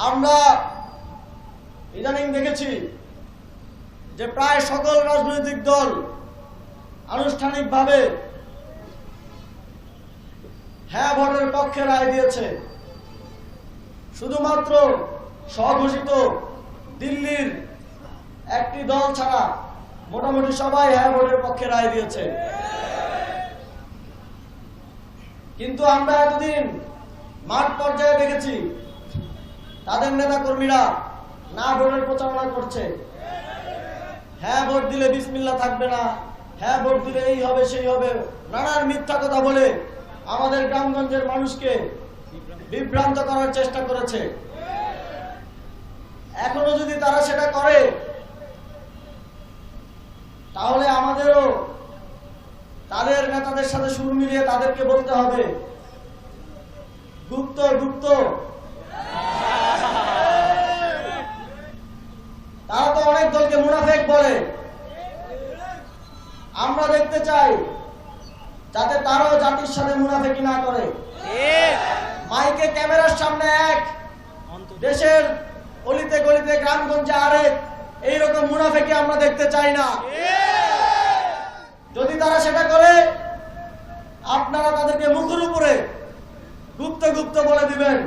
আমরা ইদানিং দেখেছি যে প্রায় সকল রাজনৈতিক দল আনুষ্ঠানিকভাবে হ্যাঁ ভোটের পক্ষে রায় দিয়েছে। শুধুমাত্র স্বঘোষিত দিল্লির একটি দল ছাড়া মোটামুটি সবাই হ্যাঁ ভোটের পক্ষে রায় দিয়েছে। কিন্তু আমরা এতদিন মাঠ পর্যায়ে দেখেছি তাদের নেতা কর্মীরা না ভোটের প্রচারণা করছে। হ্যাঁ ভোট দিলে বিসমিল্লাহ থাকবে না, হ্যাঁ ভোট দিলে এই হবে সেই হবে, নানান মিথ্যা কথা বলে আমাদের গ্রামগঞ্জের মানুষকে বিভ্রান্ত করার চেষ্টা করেছে। এখনো যদি তারা সেটা করে তাহলে আমাদেরও তাদের নেতাদের সাথে সুর মিলিয়ে তাদেরকে বলতে হবে গুপ্ত গুপ্ত। তারা তো অনেক দলকে মুনাফেক বলে। আমরা দেখতে চাই যাতে তারাও জাতির সাথে মুনাফেকি না করে। মাইকে ক্যামেরার সামনে এক, দেশের অলিতে গলিতে গ্রামগঞ্জে আরেক, এইরকম মুনাফেকি আমরা দেখতে চাই না। যদি তারা সেটা করে আপনারা তাদেরকে মুখের উপরে গুপ্ত গুপ্ত বলে দিবেন।